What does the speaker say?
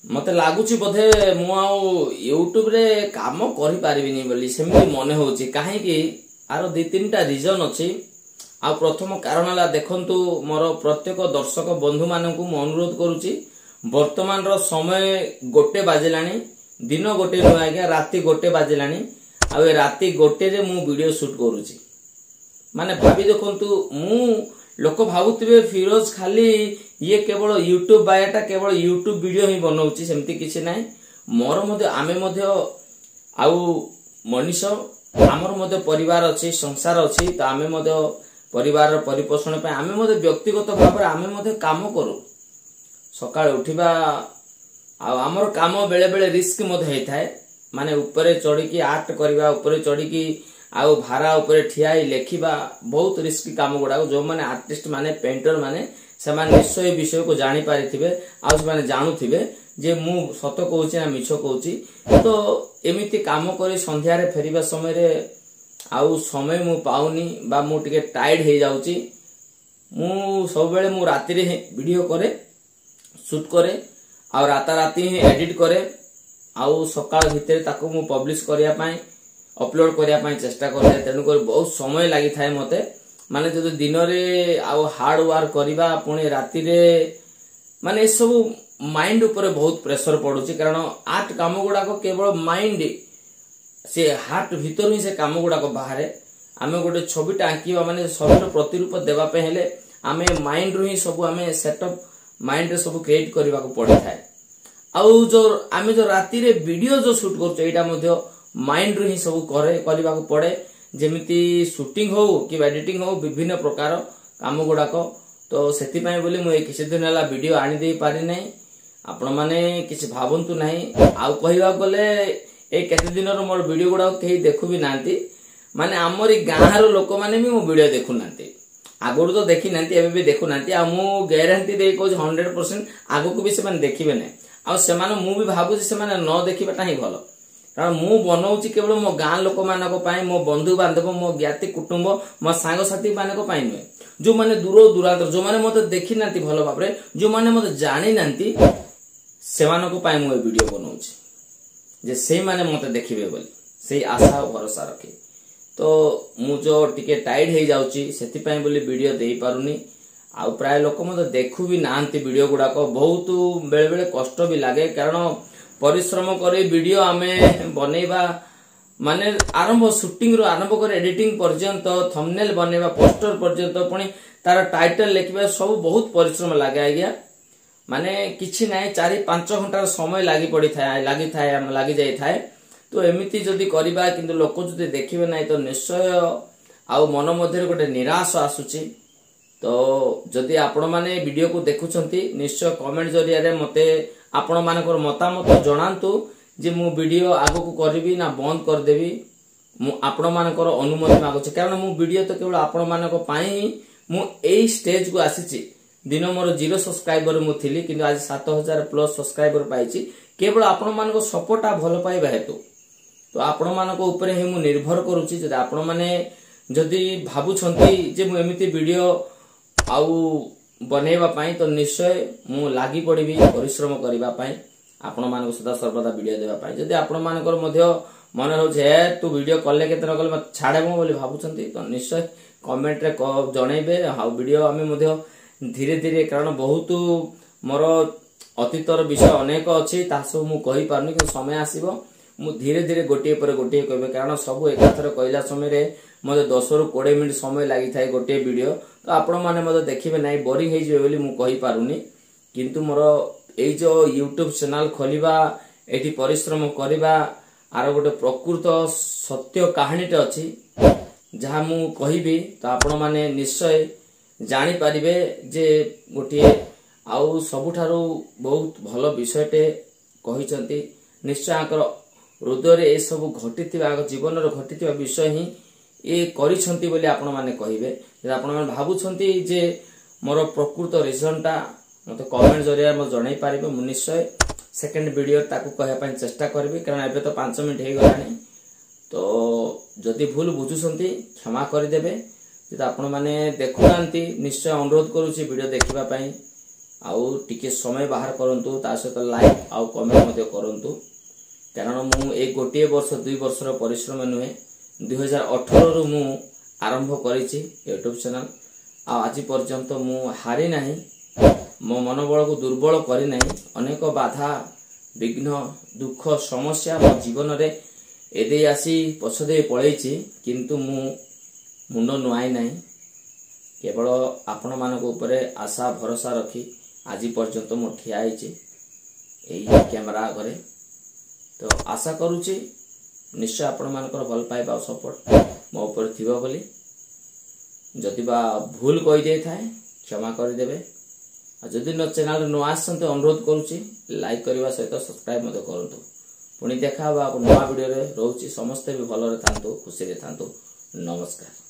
मते लागुची बोधे मु यूट्यूब रे काम करि पारिबिनी बोली सेमती मने होची काहे कि आरो दि तीनटा रीजन अछि। आ प्रथम कारण हला देखंतु मोर प्रत्येक दर्शक बंधु मानकु मु अनुरोध करूची वर्तमान रो समय 1 बाजिलानी दिन 1 न आज्ञा राति 1 बाजिलानी आ राति 1 रे मु वीडियो शूट करूची माने भाबी देखंतु मु लोक भाबुथिबे फिरोज खाली ये केवल यूट्यूब बायाटा केवल यूट्यूब वीडियो ही बनाउची सेमती किछि नाही। मोर मध्ये आमे मध्ये आउ मनीष हमर मध्ये परिवार अछि संसार अछि त आमे मध्ये परिवार परिपोषण पे आमे मध्ये व्यक्तिगत भाव रे आमे मध्ये काम करू सकाळ उठिबा आ हमर काम बेले बेले रिस्क मध्ये हेइ थाए माने ऊपरे चढ़ी की आर्ट करबा ऊपरे चढ़ी की आउ भारा ऊपरे ठियाई लेखिबा बहुत रिस्की काम गुडा जो माने आर्टिस्ट माने पेंटर माने से माने निश्चय विषय को जानि पारिथिबे आ से माने जानुथिबे जे मु सत कहूची ना मिछ कहूची। तो एमिति काम करे संध्या रे फेरिबा समय रे आउ समय मु पाउनी बा मु टिके टायर्ड हे जाउची मु सब बेले मु राति रे वीडियो करे शूट करे आ राता राति एडिट करे आउ सकाळ भितरे ताको मु पब्लिश करिया पाए अपलोड करिया पाए चेष्टा करे तेनु कर बहुत समय लागि थाए मते माने जदि दिन रे आउ हार्ड वर्क करिबा पुणी राति रे माने सब माइंड ऊपर बहुत प्रेशर पडुची कारण आर्ट काम गुडा को केवल माइंड से हार्ट भीतर ही से काम गुडा को बाहर आमे गोटे छबिटा आंकीबा माने सबरो प्रतिरूप देबा पे हेले आमे माइंड रू ही सब आमे सेटअप माइंड रे सब क्रिएट करबा को पड़ी थाए आउ जो आमे जो राति रे वीडियो जो शूट करछ एटा मध्ये माइंड रू ही सब करे करबा को पड़े जेमिति शूटिंग हो कि एडिटिंग हो विभिन्न प्रकार काम गुडा को। तो सेति पय बोली मु किछि दिन हला वीडियो आनी दे पारि नै आपण माने किछि भाबंतु नाही आउ कहिबा बोले ए केते दिन रो मोर वीडियो गुडा केही देखु भी नांती माने हमरी गां रो लोक माने भी मो वीडियो देखु नांती आगुर तो देखि नांती एबे भी देखु नांती आ मु गारंटी दे को 100% आगु को भी से माने देखिबे नै आ से माने मु भी भाबु से माने न देखिबाटा ही भलो कारण मु बनाउची केवल मो गां लोक मानको पाई मो बंधु बांधव मो ज्ञाति कुटुंब मो सांग साथी मानको पाई नै जो माने दूर दूरांतर जो माने मते देखि नांती भलो भाबरे जो माने मते जानि नांती से मानको पाई मो वीडियो बनाउची जे से माने मते देखिबे बोली से आशा और भरोसा रखी। तो मु जो टिके टाइड हे जाउची सेति पय बोली वीडियो देई पारुनी आ प्राय लोक मते देखु भी नांती वीडियो गुडा को बहुत बेले बेले कष्ट भी लागे कारण परिश्रम करे वीडियो आमे बनेबा माने आरंभ शूटिंग रो आरंभ करे एडिटिंग पर्यंत थंबनेल बनेबा पोस्टर पर्यंत पुनी तार टाइटल लेखिबा सब बहुत परिश्रम लागे आज्ञा माने किछि नाही 4-5 घंटा समय लागि पड़ी थाए लागि जाई थाए। तो एमिति जदी करिबा किंतु लोक जदी देखिबे नाही तो निश्चय आउ मन मध्ये गोटे निराश आसुची। तो जदी आपण माने वीडियो को देखुछंती निश्चय कमेंट जरिया रे मते आपण मानकर मतामत जणांतु जे मु वीडियो आगो को करबी ना बंद कर देबी मु आपण मानकर अनुमति मागुची कारण मु वीडियो तो केवल आपण मानको पाई मु एई स्टेज को आसीची दिन मोर 0 सब्सक्राइबर मु थिली किंतु आज 7000 प्लस सब्सक्राइबर पाइची केवल आपण मानको सपोर्ट आ भलो पाइबा हेतु। तो आपण मानको ऊपर ही मु निर्भर करूची जदि आपण माने जदि भाबुछंती जे मु एमिति वीडियो आउ बनेबा पाई तो निश्चय मु लागि पड़िबी परिश्रम करिबा पाई आपण मानको सदा सर्वदा वीडियो देबा पाई जदि आपण मानकर मध्ये मन हो जे तू वीडियो कले केतन कले मत छाडेबो बोली भाबुछंती तो निश्चय कमेंट रे जणैबे हाउ वीडियो आमे मध्ये धीरे धीरे कारण बहुत मोर अतीतर विषय अनेक अछि तासो मु कहि पारनी कि समय आसीबो मु धीरे धीरे गोटे पर गोटे कहबे कारण सब एकाथर कहला समय रे मते 10 रु 20 मिनिट समय लागि थाए गोटे वीडियो तो आपण माने मते देखिबे नाही बोरिंग हे जेबे बोली मु कहि पारुनी किंतु मोर ए जो YouTube चैनल खोलिबा एठी परिश्रम करिबा आरो गोटे प्रकृत सत्य कहानीटे अछि जहा मु कहिबी तो आपण माने निश्चय जानि पारिबे जे गोटे आउ सबुठारु बहुत भलो विषयटे कहिसंती निश्चय आकर हृदय रे ए सब घटिथिबा जीवन रो घटिथिबा विषय ही ए करिसंती बोली आपण माने कहिबे जे आपण माने भाबुछंती जे मोर प्रकृत रीजनटा मते कमेंट जरिया म जणाई पारिबे मु निश्चय सेकंड वीडियो ताकू कहया पय चेष्टा करबी कारण एबे तो 5 मिनिट हे गलानी। तो जदि भूल बुझुसंती क्षमा कर देबे जे आपण माने देखुनांती निश्चय अनुरोध करूची वीडियो देखिबा पय आउ टिके समय बाहर करंतु ता सहित लाइक आउ कमेंट मते करंतु कारण मु एक गोटे वर्ष 2 वर्षर परिश्रम नुहे 2018 रु मु आरंभ करिछि यूट्यूब चैनल आ आज पर्यंत मु हारि नाही मो मनोबल को दुर्बल करी नाही अनेक बाधा विघ्न दुख समस्या मो जीवन रे एदे आसी पछदे पळैछि किंतु मु मुंड नुआई नाही केवल आपण मानक ऊपर आशा भरोसा रखी आज पर्यंत मु ठिया आइछि एई कैमरा घरे तो आशा करूची निश्चय आपण मानकर भल पाइबा सपोर्ट मो ऊपर थिबो बोली जदि बा भूल कहि दे थाए क्षमा कर देबे जदि न चैनल न आसंते अनुरोध करूची लाइक करबा सहित सब्सक्राइब मते करंतु पुणी देखा बा नुआ वीडियो रे रहउची समस्त भी भल रे थांतु खुशी रे थांतु नमस्कार।